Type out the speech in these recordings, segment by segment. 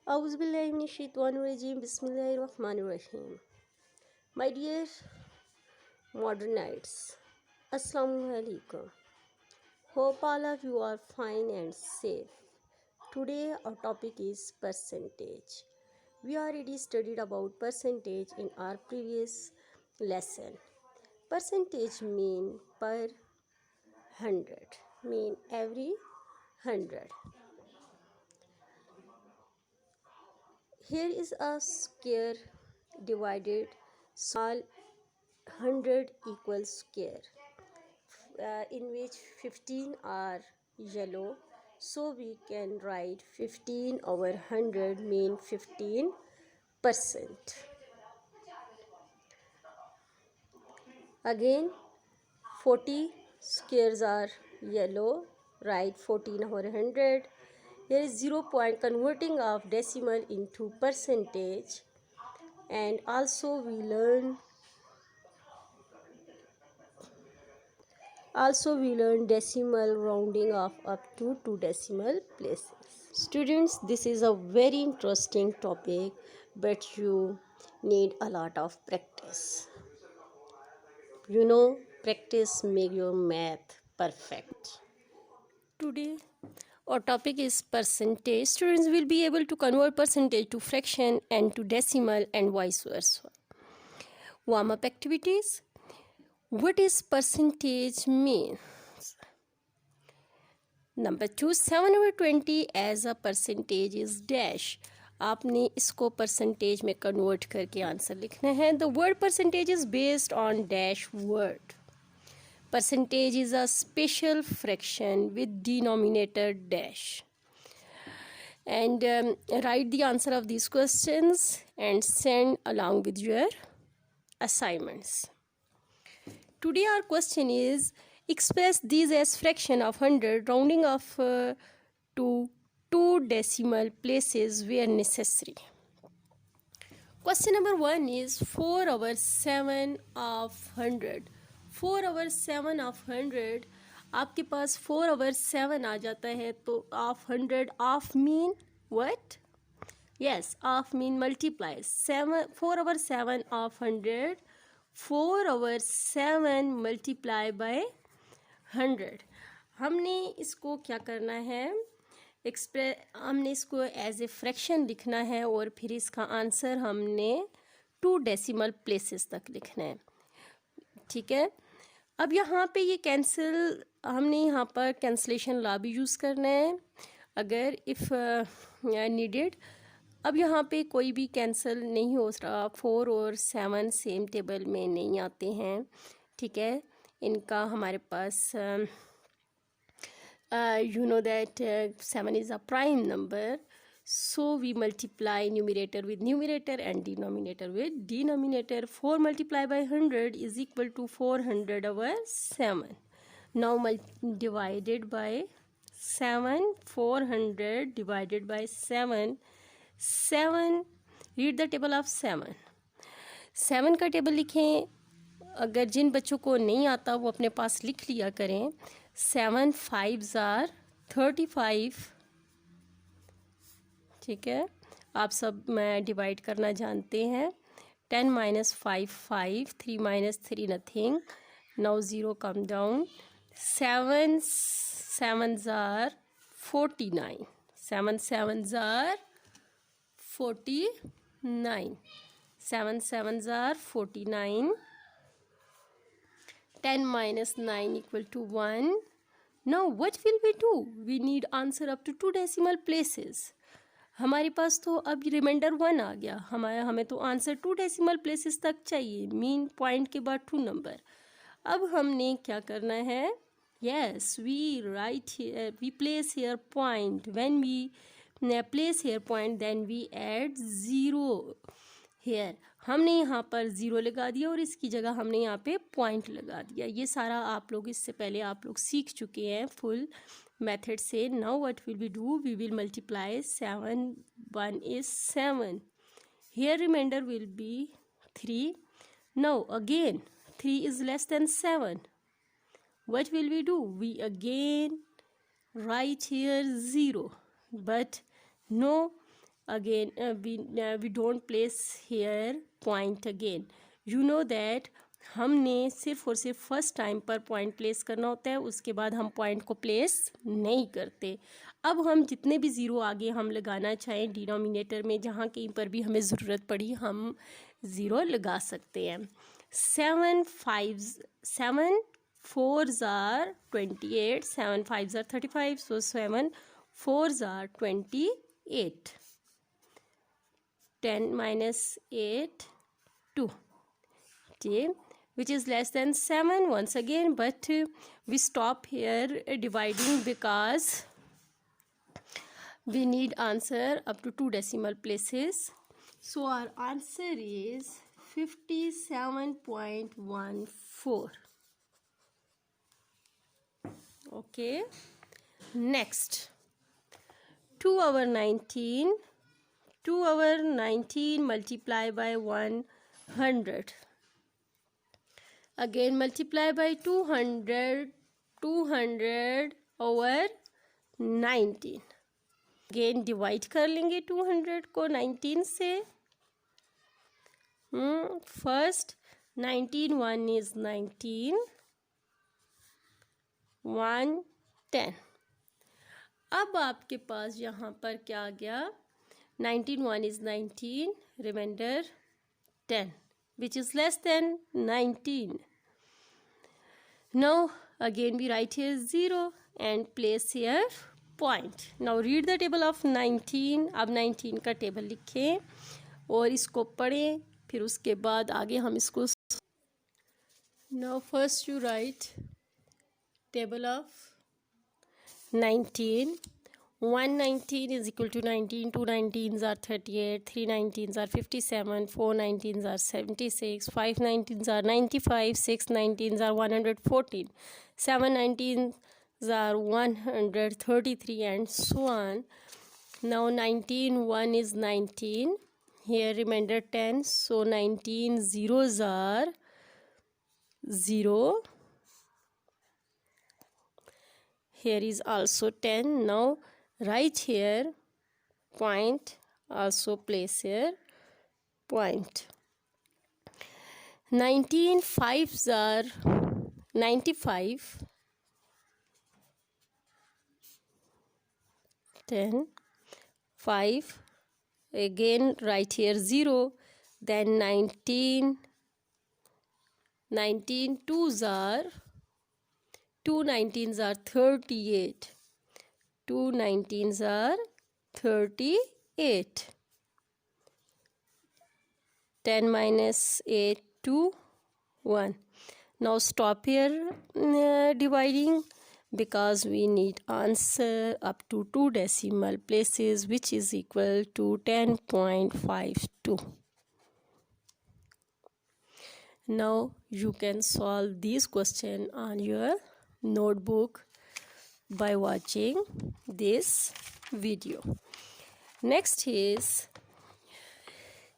Auzubillahiminash-shaytanir-rajim. Bismillahir-rahmanir-rahim. My dear modernites, Assalamu alaikum. Hope all of you are fine and safe. Today our topic is percentage. We already studied about percentage in our previous lesson. Percentage mean per 100, mean every 100. Here is a square divided small 100 equals square in which 15 are yellow, so we can write 15 over 100 mean 15%. Again 40 squares are yellow, write 14 over 100. Here is 0 point converting of decimal into percentage, and also we learn decimal rounding of up to 2 decimal places. Students, this is a very interesting topic, but you need a lot of practice. Practice make your math perfect. Today our topic is percentage. Students will be able to convert percentage to fraction and to decimal and vice versa. Warm-up activities. What is percentage mean? Number 2, 7 over 20 as a percentage is dash. आपने इसको percentage में convert करके answer लिखना है. The word percentage is based on dash word. Percentage is a special fraction with denominator dash. And write the answer of these questions and send along with your assignments. Today our question is, express these as fraction of 100 rounding off to 2 decimal places where necessary. Question number 1 is 4 over 7 of 100. 4 over 7 of 100. आपके पास 4 over 7 आ जाता है तो of 100 of mean what? Yes, of mean multiply. 4 over 7 of 100. 4 over 7 multiply by 100. हमने इसको क्या करना है, हमने इसको एज ए फ्रैक्शन लिखना है और फिर इसका आंसर हमने 2 डेसिमल प्लेसेस तक लिखना है. ठीक है. अब यहाँ पे ये कैंसिल, हमने यहाँ पर कैंसलेशन लॉ भी यूज़ करना है अगर इफ़ नीडेड. अब यहाँ पे कोई भी कैंसिल नहीं हो रहा. 4 और 7 सेम टेबल में नहीं आते हैं. ठीक है. इनका हमारे पास you know that 7 is a prime number, so we multiply numerator with numerator and denominator with denominator. 4 multiplied by 100 is equal to 400 over 7. Now divided by 7, 400 divided by 7. 7, read the table of 7. 7 का table लिखें. अगर जिन बच्चों को नहीं आता वो अपने पास लिख लिया करें. 7 5s are 35. ठीक है. आप सब मैं डिवाइड करना जानते हैं. 10 minus 5 5, 3 minus 3 nothing. Now 0 come down. 7 7s are 49. 7 7s are 49. 7 7s are 49. 10 minus 9 equal to 1. Now what will we do? We need answer up to 2 decimal places. हमारे पास तो अब रिमाइंडर 1 आ गया. हमें तो आंसर 2 डेसिमल प्लेसेस तक चाहिए. Mean point के बाद 2 नंबर. अब हमने क्या करना है? Yes, we place here point. When we place here point, then we add 0 here. हमने यहाँ पर 0 लगा दिया और इसकी जगह हमने यहाँ पे पॉइंट लगा दिया. ये सारा आप लोग इससे पहले आप लोग सीख चुके हैं फुल मेथड से. Now what will we do? We will multiply. 7 1 is 7. Here remainder will be 3. Now again 3 is less than 7. What will we do? We again write here 0. But no, again we don't place here point again. You know that हमने सिर्फ और सिर्फ first time पर point place करना होता है, उसके बाद हम पॉइंट को प्लेस नहीं करते. अब हम जितने भी ज़ीरो आगे हम लगाना चाहें डिनोमिनेटर में, जहाँ कहीं पर भी हमें ज़रूरत पड़ी हम ज़ीरो लगा सकते हैं. 7 4s are 28, 7 5s are 35, so 7 4s are 28. 10 minus 8, 2. Okay, which is less than 7 once again, but we stop here dividing because we need answer up to 2 decimal places. So our answer is 57.14. Okay, next 2 over 19. 2 over 19 multiply by 100. Again multiply by 200. 200 over 19. Again divide कर लेंगे 200 को 19 से. First 19 1 is 19. 1 10. अब आपके पास यहाँ पर क्या आ गया? 19 1 is 19. Remainder 10, which is less than 19. Now again we write here 0 and place here point. Now read the table of 19. अब 19 का टेबल लिखें और इसको पढ़ें, फिर उसके बाद आगे हम इसको. Now first you write table of 19. 1 19 is equal to 19, 2 19s are 38, 3 19s are 57, 4 19s are 76, 5 19s are 95, 6 19s are 114, 7 19s are 133, and so on. Now 19 1 is 19. Here remainder 10, so 19 zeros are 0. Here is also 10. Now write here point, also place here point. 19 5s are 95. 10 5, again write here 0. Then 19 2s are 2 19s are 38. 2 19s are 38. 10 minus 8 2 1. Now stop here dividing because we need answer up to 2 decimal places, which is equal to 10.52. Now you can solve this question on your notebook by watching this video. Next is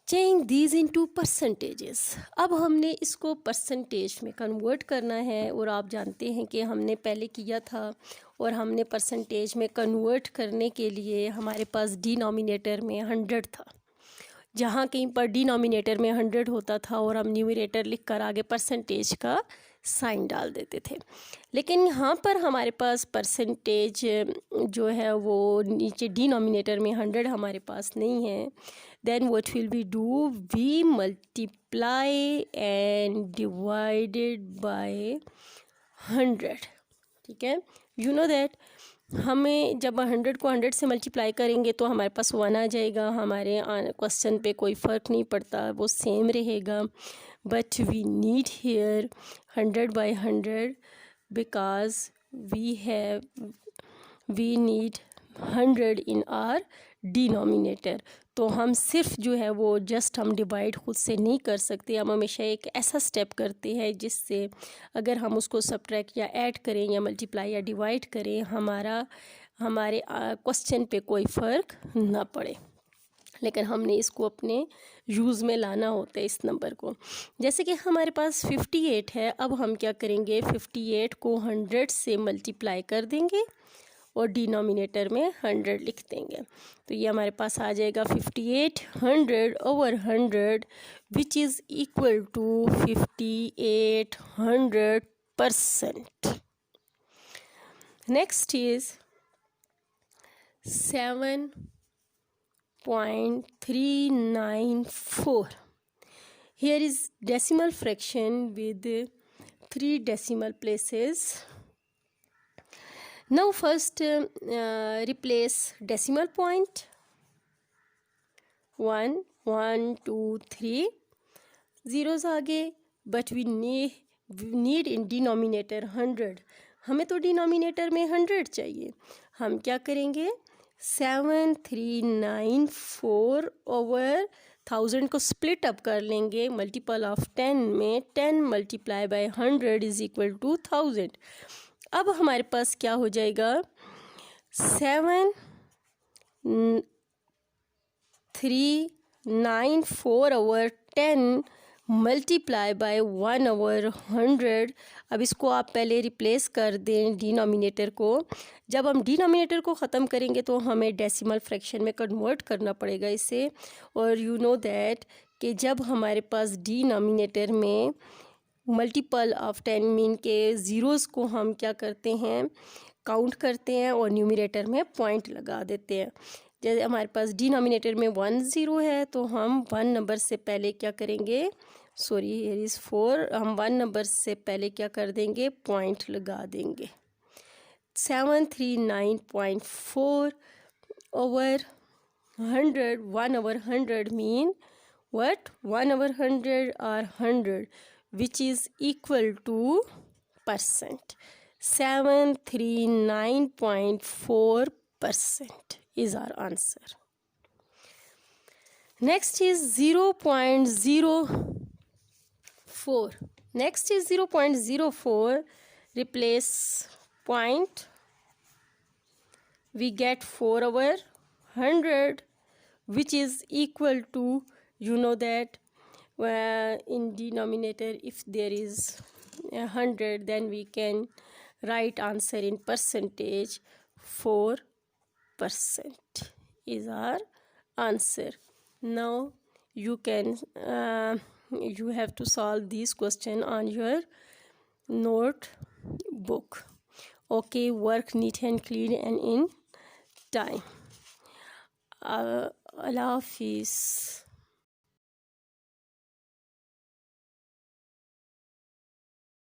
change these into percentages. अब हमने इसको percentage में convert करना है, और आप जानते हैं कि हमने पहले किया था और हमने परसेंटेज में कन्वर्ट करने के लिए हमारे पास डिनोमिनेटर में 100 था. जहाँ कहीं पर डिनोमिनेटर में 100 होता था और हम न्यूमरेटर लिख कर आगे परसेंटेज का साइन डाल देते थे, लेकिन यहाँ पर हमारे पास परसेंटेज जो है वो नीचे डिनोमिनेटर में 100 हमारे पास नहीं है. Then what will we do? We multiply and divided by 100. ठीक है, यू नो दैट हमें जब 100 को 100 से मल्टीप्लाई करेंगे तो हमारे पास 1 आ जाएगा. हमारे क्वेश्चन पे कोई फ़र्क नहीं पड़ता, वो सेम रहेगा. But we need here 100 by 100 because we need 100 in our denominator. तो हम सिर्फ जो है वो जस्ट हम डिवाइड खुद से नहीं कर सकते. हम हमेशा एक ऐसा स्टेप करते हैं जिससे अगर हम उसको सब्ट्रैक्ट या ऐड करें या मल्टीप्लाई या डिवाइड करें हमारे क्वेश्चन पे कोई फ़र्क ना पड़े. लेकिन हमने इसको अपने यूज़ में लाना होता है इस नंबर को. जैसे कि हमारे पास 58 है, अब हम क्या करेंगे? 58 को 100 से मल्टीप्लाई कर देंगे और डिनोमिनेटर में 100 लिख देंगे। तो ये हमारे पास आ जाएगा 5800/100 which is equal to 5800%। Next is 7.394. Here is decimal fraction with 3 decimal places. Now first replace decimal point 1 1 2 3 zeros आगे, but we need in denominator 100. हमें तो डिनोमिनेटर में 100 चाहिए। हम क्या करेंगे, 7394/1000 को स्प्लिट अप कर लेंगे मल्टीपल ऑफ 10 में। 10 multiply by 100 is equal to 1000। अब हमारे पास क्या हो जाएगा, 7394/10 मल्टीप्लाई बाय 1/100। अब इसको आप पहले रिप्लेस कर दें डिनोमिनेटर को। जब हम डिनोमिनेटर को ख़त्म करेंगे तो हमें डेसिमल फ्रैक्शन में कन्वर्ट करना पड़ेगा इसे। और यू नो दैट कि जब हमारे पास डिनोमिनेटर में मल्टीपल ऑफ 10 मीन के ज़ीरोज़ को हम क्या करते हैं, काउंट करते हैं और न्यूमरेटर में पॉइंट लगा देते हैं। जैसे हमारे पास डिनोमिनेटर में 1 0 है तो हम 1 नंबर से पहले क्या करेंगे, सॉरी हियर इज़ 4, हम 1 नंबर से पहले क्या कर देंगे, पॉइंट लगा देंगे। 739.4/100, 1/100 mean what, 1/100 or 100 which is equal to percent. 739.4% is our answer. Next is 0.04. Next is 0.04. Replace point. We get 4/100 which is equal to, you know that in denominator if there is 100 then we can write answer in percentage. 4% is our answer. Now you can you have to solve this question on your notebook. Okay, work neat and clean and in time. Allah Hafiz.